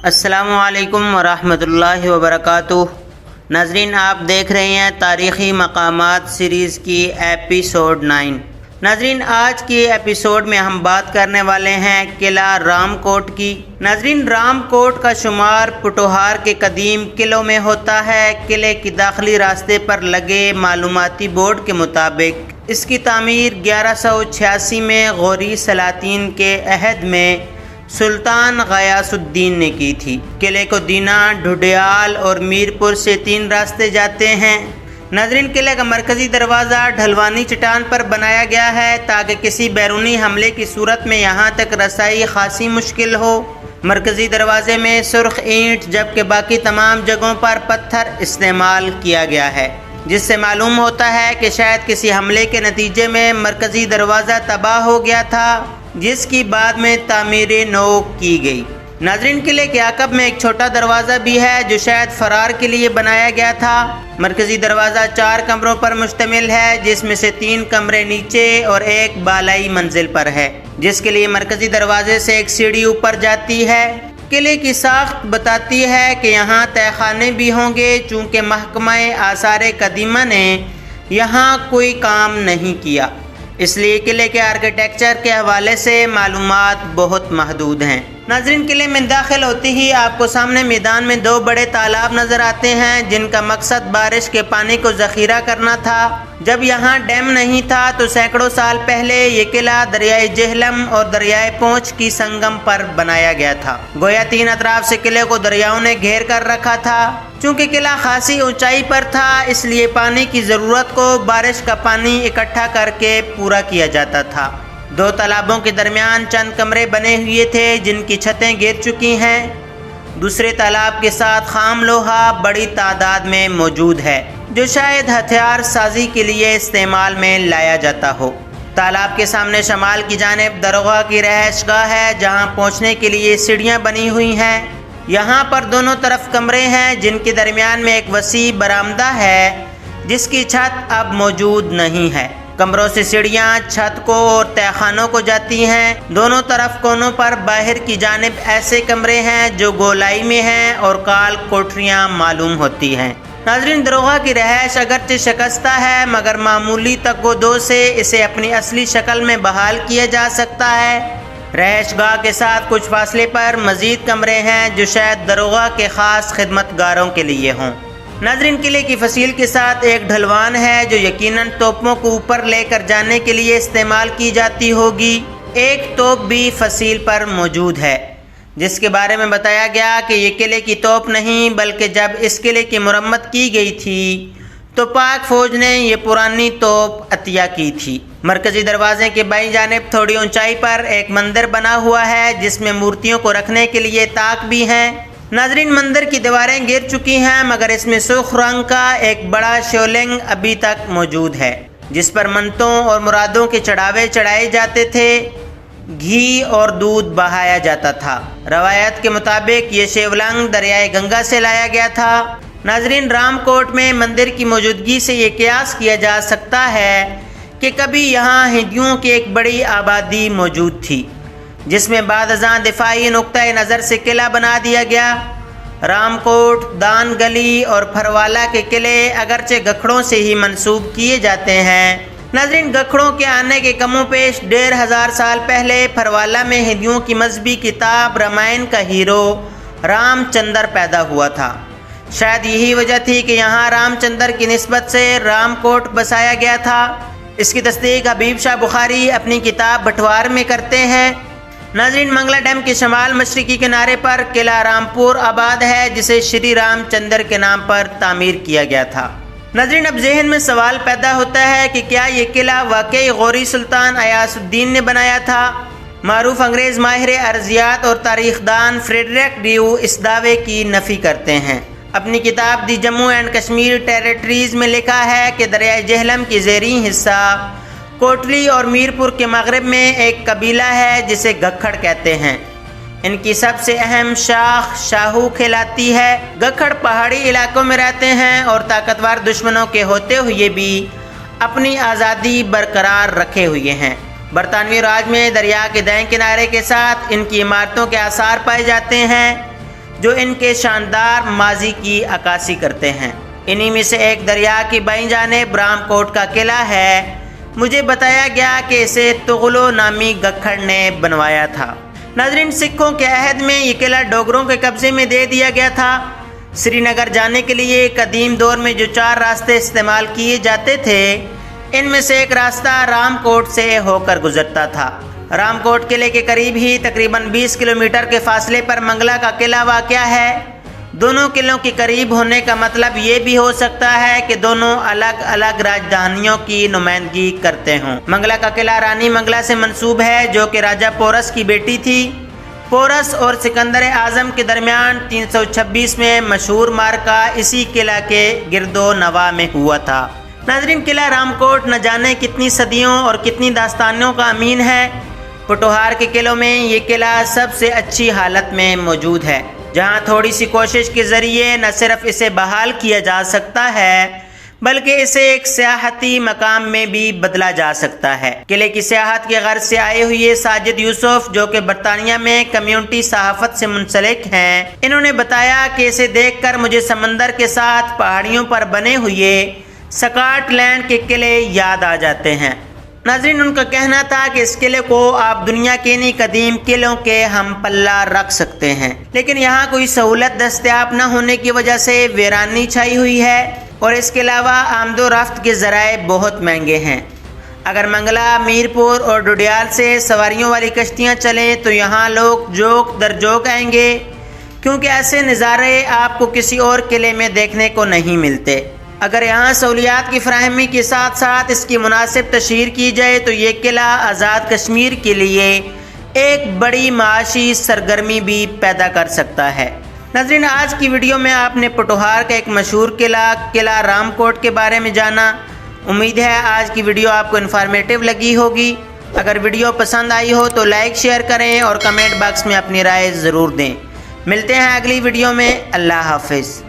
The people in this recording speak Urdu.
السلام علیکم ورحمۃ اللہ وبرکاتہ۔ ناظرین، آپ دیکھ رہے ہیں تاریخی مقامات سیریز کی ایپیسوڈ 9۔ ناظرین، آج کی ایپیسوڈ میں ہم بات کرنے والے ہیں قلعہ رام کوٹ کی۔ ناظرین، رام کوٹ کا شمار پٹوہار کے قدیم قلعوں میں ہوتا ہے۔ قلعے کی داخلی راستے پر لگے معلوماتی بورڈ کے مطابق اس کی تعمیر 1186 میں غوری سلاطین کے عہد میں سلطان غیاث الدین نے کی تھی۔ قلعے کو دینا، ڈھڈیال اور میرپور سے 3 راستے جاتے ہیں۔ ناظرین، قلعے کا مرکزی دروازہ ڈھلوانی چٹان پر بنایا گیا ہے تاکہ کسی بیرونی حملے کی صورت میں یہاں تک رسائی خاصی مشکل ہو۔ مرکزی دروازے میں سرخ اینٹ جبکہ باقی تمام جگہوں پر پتھر استعمال کیا گیا ہے، جس سے معلوم ہوتا ہے کہ شاید کسی حملے کے نتیجے میں مرکزی دروازہ تباہ ہو گیا تھا، جس کی بعد میں تعمیر نو کی گئی۔ ناظرین، قلعے کے عقب میں ایک چھوٹا دروازہ بھی ہے جو شاید فرار کے لیے بنایا گیا تھا۔ مرکزی دروازہ 4 کمروں پر مشتمل ہے، جس میں سے 3 کمرے نیچے اور 1 بالائی منزل پر ہے، جس کے لیے مرکزی دروازے سے ایک سیڑھی اوپر جاتی ہے۔ قلعے کی ساخت بتاتی ہے کہ یہاں تہہ خانے بھی ہوں گے، چونکہ محکمہ آثار قدیمہ نے یہاں کوئی کام نہیں کیا، اس لیے قلعے کے آرکیٹیکچر کے حوالے سے معلومات بہت محدود ہیں۔ ناظرین، قلعے میں داخل ہوتے ہی آپ کو سامنے میدان میں 2 بڑے تالاب نظر آتے ہیں، جن کا مقصد بارش کے پانی کو ذخیرہ کرنا تھا۔ جب یہاں ڈیم نہیں تھا تو سینکڑوں سال پہلے یہ قلعہ دریائے جہلم اور دریائے پونچھ کی سنگم پر بنایا گیا تھا۔ گویا 3 اطراف سے قلعے کو دریاؤں نے گھیر کر رکھا تھا۔ چونکہ قلعہ خاصی اونچائی پر تھا، اس لیے پانی کی ضرورت کو بارش کا پانی اکٹھا کر کے پورا کیا جاتا تھا۔ 2 تالابوں کے درمیان چند کمرے بنے ہوئے تھے جن کی چھتیں گر چکی ہیں۔ دوسرے تالاب کے ساتھ خام لوہا بڑی تعداد میں موجود ہے، جو شاید ہتھیار سازی کے لیے استعمال میں لایا جاتا ہو۔ تالاب کے سامنے شمال کی جانب دروگا کی رہائش گاہ ہے، جہاں پہنچنے کے لیے سیڑھیاں بنی ہوئی ہیں۔ یہاں پر دونوں طرف کمرے ہیں جن کے درمیان میں ایک وسیع برآمدہ ہے، جس کی چھت اب موجود نہیں ہے۔ کمروں سے سیڑھیاں چھت کو اور تہہ خانوں کو جاتی ہیں۔ دونوں طرف کونوں پر باہر کی جانب ایسے کمرے ہیں جو گولائی میں ہیں اور کال کوٹریاں معلوم ہوتی ہیں۔ ناظرین، دروگا کی رہائش اگرچہ شکستہ ہے، مگر معمولی تگ و دو سے اسے اپنی اصلی شکل میں بحال کیا جا سکتا ہے۔ رہائش گاہ کے ساتھ کچھ فاصلے پر مزید کمرے ہیں جو شاید دروگا کے خاص خدمتگاروں کے لیے ہوں۔ ناظرین، قلعے کی فصیل کے ساتھ ایک ڈھلوان ہے جو یقیناً توپوں کو اوپر لے کر جانے کے لیے استعمال کی جاتی ہوگی۔ ایک توپ بھی فصیل پر موجود ہے، جس کے بارے میں بتایا گیا کہ یہ قلعے کی توپ نہیں، بلکہ جب اس قلعے کی مرمت کی گئی تھی تو پاک فوج نے یہ پرانی توپ عطیہ کی تھی۔ مرکزی دروازے کے بائیں جانب تھوڑی اونچائی پر ایک مندر بنا ہوا ہے، جس میں مورتیوں کو رکھنے کے لیے طاق بھی ہیں۔ ناظرین، مندر کی دیواریں گر چکی ہیں، مگر اس میں سرخ رنگ کا ایک بڑا شیولنگ ابھی تک موجود ہے، جس پر منتوں اور مرادوں کے چڑھاوے چڑھائے جاتے تھے، گھی اور دودھ بہایا جاتا تھا۔ روایت کے مطابق یہ شیولنگ دریائے گنگا سے لایا گیا تھا۔ ناظرین، رام کوٹ میں مندر کی موجودگی سے یہ قیاس کیا جا سکتا ہے کہ کبھی یہاں ہندوؤں کی ایک بڑی آبادی موجود تھی، جس میں بعد ازاں دفاعی نقطۂ نظر سے قلعہ بنا دیا گیا۔ رام کوٹ، دان گلی اور پھروالا کے قلعے اگرچہ گکھڑوں سے ہی منسوب کیے جاتے ہیں۔ ناظرین، گکھڑوں کے آنے کے کم و بیش 1500 سال پہلے پھروالا میں ہندوؤں کی مذہبی کتاب رامائن کا ہیرو رام چندر پیدا ہوا تھا۔ شاید یہی وجہ تھی کہ یہاں رام چندر کی نسبت سے رام کوٹ بسایا گیا تھا۔ اس کی تصدیق حبیب شاہ بخاری اپنی کتاب بٹوار میں کرتے ہیں۔ ناظرین، منگلا ڈیم کے شمال مشرقی کنارے پر قلعہ رامپور آباد ہے، جسے شری رام چندر کے نام پر تعمیر کیا گیا تھا۔ ناظرین، اب ذہن میں سوال پیدا ہوتا ہے کہ کیا یہ قلعہ واقعی غوری سلطان غیاث الدین نے بنایا تھا؟ معروف انگریز ماہر ارضیات اور تاریخ دان فریڈرک ڈیو اس دعوے کی نفی کرتے ہیں۔ اپنی کتاب دی جموں اینڈ کشمیر ٹیریٹریز میں لکھا ہے کہ دریائے جہلم کی زیریں حصہ کوٹلی اور میرپور کے مغرب میں ایک قبیلہ ہے جسے گکھڑ کہتے ہیں۔ ان کی سب سے اہم شاخ شاہو کھلاتی ہے۔ گکھڑ پہاڑی علاقوں میں رہتے ہیں اور طاقتور دشمنوں کے ہوتے ہوئے بھی اپنی آزادی برقرار رکھے ہوئے ہیں۔ برطانوی راج میں دریا کے دائیں کنارے کے ساتھ ان کی عمارتوں کے آثار پائے جاتے ہیں، جو ان کے شاندار ماضی کی عکاسی کرتے ہیں۔ انہی میں سے ایک دریا کی بائیں جانب رام کوٹ کا قلعہ ہے۔ مجھے بتایا گیا کہ اسے تغلو نامی گکھڑ نے بنوایا تھا۔ ناظرین، سکھوں کے عہد میں یہ قلعہ ڈوگروں کے قبضے میں دے دیا گیا تھا۔ سری نگر جانے کے لیے قدیم دور میں جو 4 راستے استعمال کیے جاتے تھے، ان میں سے ایک راستہ رام کوٹ سے ہو کر گزرتا تھا۔ رام کوٹ قلعے کے قریب ہی تقریباً 20 کلومیٹر کے فاصلے پر منگلا کا قلعہ واقع ہے۔ دونوں قلعوں کے قریب ہونے کا مطلب یہ بھی ہو سکتا ہے کہ دونوں الگ الگ راجدھانیوں کی نمائندگی کرتے ہوں۔ منگلا کا قلعہ رانی منگلا سے منسوب ہے، جو کہ راجہ پورس کی بیٹی تھی۔ پورس اور سکندر اعظم کے درمیان 326 میں مشہور معرکہ اسی قلعہ کے گرد و نواح میں ہوا تھا۔ ناظرین، قلعہ رام کوٹ نہ جانے کتنی صدیوں اور کتنی داستانوں کا امین ہے۔ پوٹھوہار کے قلعوں میں یہ قلعہ سب سے اچھی حالت میں موجود ہے، جہاں تھوڑی سی کوشش کے ذریعے نہ صرف اسے بحال کیا جا سکتا ہے بلکہ اسے ایک سیاحتی مقام میں بھی بدلا جا سکتا ہے۔ قلعے کی سیاحت کے غرض سے آئے ہوئے ساجد یوسف، جو کہ برطانیہ میں کمیونٹی صحافت سے منسلک ہیں، انہوں نے بتایا کہ اسے دیکھ کر مجھے سمندر کے ساتھ پہاڑیوں پر بنے ہوئے سکاٹ لینڈ کے قلعے یاد آ جاتے ہیں۔ ناظرین، ان کا کہنا تھا کہ اس قلعے کو آپ دنیا کے انہی قدیم قلعوں کے ہم پلہ رکھ سکتے ہیں، لیکن یہاں کوئی سہولت دستیاب نہ ہونے کی وجہ سے ویرانی چھائی ہوئی ہے، اور اس کے علاوہ آمد و رفت کے ذرائع بہت مہنگے ہیں۔ اگر منگلا، میرپور اور ڈوڈیال سے سواریوں والی کشتیاں چلیں تو یہاں لوگ جوک در جوک آئیں گے، کیونکہ ایسے نظارے آپ کو کسی اور قلعے میں دیکھنے کو نہیں ملتے۔ اگر یہاں سہولیات کی فراہمی کے ساتھ ساتھ اس کی مناسب تشہیر کی جائے تو یہ قلعہ آزاد کشمیر کے لیے ایک بڑی معاشی سرگرمی بھی پیدا کر سکتا ہے۔ ناظرین، آج کی ویڈیو میں آپ نے پوٹھوہار کا ایک مشہور قلعہ رام کوٹ کے بارے میں جانا۔ امید ہے آج کی ویڈیو آپ کو انفارمیٹیو لگی ہوگی۔ اگر ویڈیو پسند آئی ہو تو لائک شیئر کریں اور کمنٹ باکس میں اپنی رائے ضرور دیں۔ ملتے ہیں اگلی ویڈیو میں۔ اللہ حافظ۔